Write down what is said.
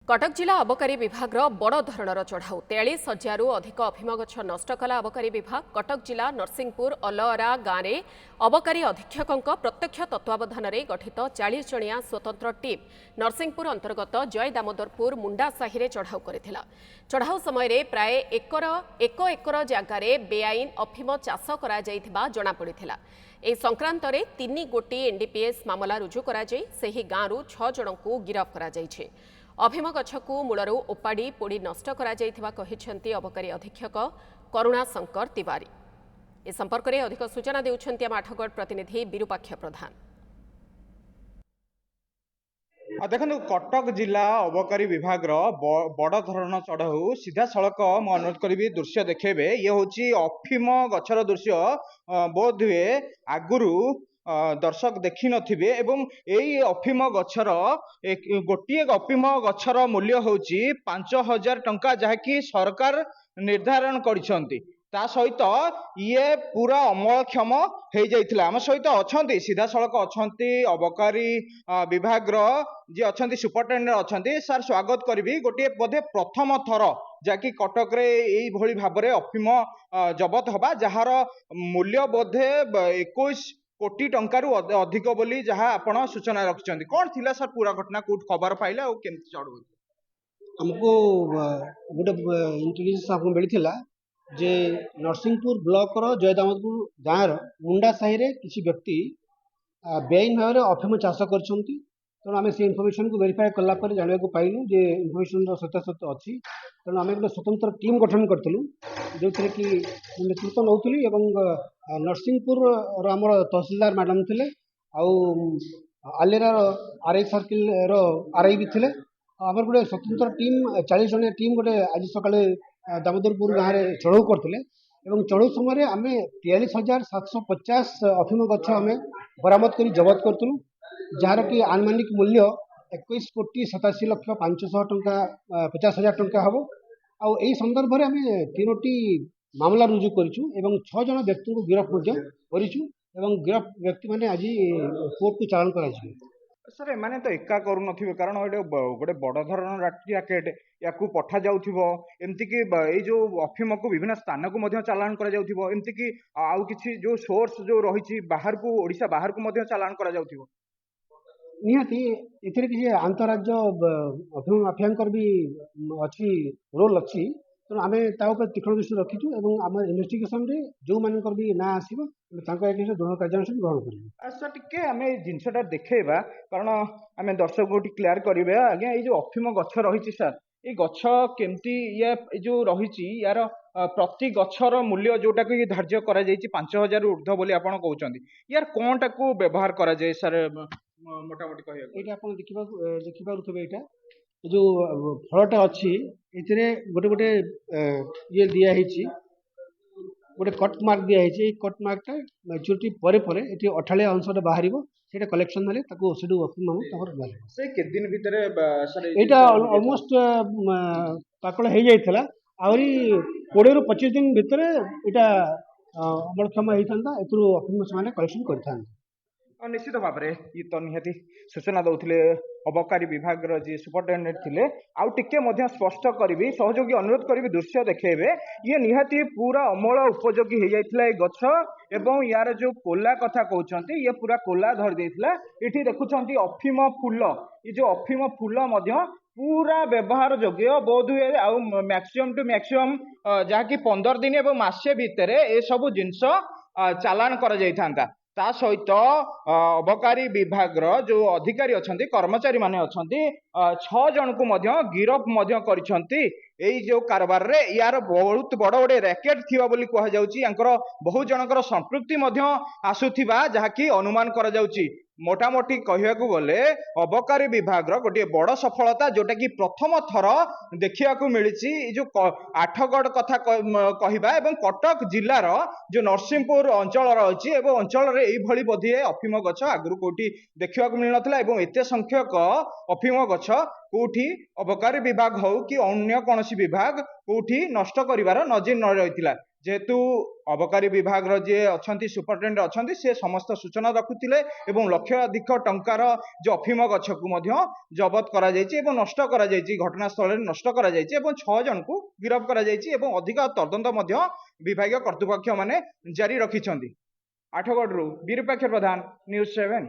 कटक जिला अबकारी विभाग बड़ धरणर चढ़ाऊ 43,000 अधिक अफिम गछ नष्ट कला अबकारी विभाग। कटक जिला नरसिंहपुर अलअरा गाँव में अबकारी अधीक्षकों प्रत्यक्ष तत्वावधान में गठित 40 जणिया स्वतंत्र टीम नरसिंहपुर अंतर्गत जय दामोदरपुर मुंडा साहि में चढ़ाऊ करथिला। चढ़ाऊ समय प्राय एक एकर जगार बेआईन अफिम चाष करा जाइथिबा जणा पड़िथिला। ए संक्रांत में 3 गोटी एनडीपीएस मामला रुजु करा जाई सेही गाँव 6 जनकू गिरफ करा जाइछे। अफिम गछकू मूलरू ओपाड़ी पोड़ी नष्ट करा जाइथिबा कहिसेंती अबकारी अधीक्षक करुणा शंकर तिवारी। ए संपर्क में अधिक सूचना देउछंती आम आठगढ़ प्रतिनिधि विरूपाक्ष प्रधान। देखो कटक जिला अबकारी विभाग बड़ धरण चढ़ाऊ सीधा सड़क मु अनुरोध करी दृश्य देखेबे। ये हूँ अफिम गछर दृश्य बोध हुए आगुरु दर्शक देखि नथिबे एवं एई अफिम गछर गोटे अफिम गछर मूल्य होची 5,000 टंका जहाँकि सरकार निर्धारण करिसंती। ता सहित ये पूरा अमलक्षम हो जाइथिला। आम सहित अच्छा सीधा सड़क अच्छा अबकारी विभाग जी अच्छा सुपरिटेडेंट अच्छा सर स्वागत करी। गोटे बोधे प्रथम थर जहाँकि कटक यही भाव में अफिम जबत हवा जार मूल्य बोधे 21 कोटी टंकारु अधिक बोली जहाँ आपण सूचना रखिंट। कौन थिला सर पूरा घटना कौट खबर पाइला और केमती चढ़ू? हमको गोटे इंटेलिजेंस आपको मिलता जे नरसिंहपुर ब्लॉक जय दामोदरपुर गाँव मुंडा साहि रे किसी व्यक्ति बेआईन भाव में अफिम चाष कर तेणु आम से इनफर्मेशन को वेरीफाई कलापर जाना पाइलु जे इनफर्मेशन सत्यासत्य अच्छी। तेणु आम गोटे स्वतंत्र टीम गठन करूँ जो थे कि नेतृत्व नौली और नरसिंहपुर आमर तहसीलदार मैडम थे आलेरा आरआई सर्किल आरआई भी थे। आम गोटे स्वतंत्र टीम 40 जन टीम गोटे आज सकाଳେ दामोदरपुर गाँव में चढ़ऊ करते चढ़ऊ समय आम 43,750 अफिम गछ आम बरामद कर जबत करूँ जार कि आनुमानिक मूल्य 21,87,500,000 टंका 50,000 टंका हम। आई संदर्भ में आम 3टी मामला रुजु करूँ 6 जन व्यक्ति को गिरफ्त करूँ गिरफ्त व्यक्ति मैंने आज कोर्ट को चालान कर। सर एमाने तो एका करू नथिबे कारण गोटे बड़ धरण राकेट या पठा जाउथिबो एमती कि ए जो अफिम को विभिन्न स्थान को मध्य चालान करा जाउथिबो एमती कि आउ किछि जो सोर्स जो रही बाहर को ओडिशा बाहर को मध्य चालान करा जाउथिबो। निहाती एथिरे किछि अंतरराज्य अफिम माफियांकर भी अच्छी रोल अच्छी। तेणु आम तीक्ष्ण दृष्टि रखीचु और आम इन्वेस्टिगेशन रे जो मानकर भी ना आसीबो दृढ़ कार्यानुष्ठान ग्रहण करेंगे। सर टिके आम जिनसा देखा कारण आम दर्शक को क्लियर करेंगे आज्ञा ये जो अफिम गछ रही सर ये गछ केमती या जो रही यार प्रति गछर मूल्य जोटा कि धार्य कर 5,000 ऊर्ध्व बोली आप कहते यार कौन टाक व्यवहार करा जाए सर मोटामोटी कह देखिपे यहाँ जो फलटा अच्छी ये गोटे गोटे ये दिखाई गोटे कट मार्क दिखाई कट मार्कटा मैच्योरिटी पर ये अठालिया अंशटा बाहर से कलेक्शन हेल्ले से केत दिन भितर यहाँ अलमोस्ट पाकड़ हो जाता आहरी 20 ରୁ 25 दिन भितर यहाँ अमलक्षम होता अफिम से कलेक्शन कर। निश्चित भाव में ये तो निहाती सूचना दौले अबकारी विभाग जी सुपरिटेडेंट थे आउ टिके स्पष्ट करी सहयोगी अनुरोध करी दृश्य देखेबे। ये निहाती पूरा अमल उपयोगी हो जाता है गछ एवं यार जो कोला कथा कहते ये पूरा कोला धरी देता। ये देखुं अफिम फूल ये जो अफिम फूल पूरा व्यवहार योग्य बोध हुए आउ मैक्सिमम टू मैक्सिमम जहाँकि 15 दिन और मासे भितर ये सब जिनस चालान कर जाइथांता। ता सहित अबकारी विभाग जो अधिकारी अच्छा कर्मचारी माने अच्छा 6 जन को गिरफ करिसंती। एई जो कारबार रे यार बहुत बड़ बड़े रैकेट थिबा बोली कहा जाउची यांकर बहुत जनकर संपृक्ति आसुथिबा जहाँकि अनुमान करा जाउची। मोटामोटी कहवाक गले अबकारी विभाग गोटे बड़ सफलता जोटा कि प्रथम थर देखा मिली जो आठगढ़ कथा कहवा एवं कटक जिलार जो नरसिंहपुर अंचल रही अंचल ये बोधे अफिम गछ आगु कौटी देखा मिल नाला एत संख्यक अफिम गछ कौटी अबकारी विभाग हो कि अन्य कौन विभाग कौटी नष्ट कर नजर न रही। जेहेतु अबकारी विभाग जी अच्छा सुपरिटेडेंट अच्छा से समस्त सूचना रखुले लक्षाधिक टंकार जो अफिम गछ को जबत करा नष्ट करा घटनास्थल नष्ट करा 6 जन को गिरफ्त करा अधिक तदंत विभाग कर्तृपक्ष माने जारी रखिछंती। आठगढ़ विरूपाक्ष प्रधान, न्यूज 7।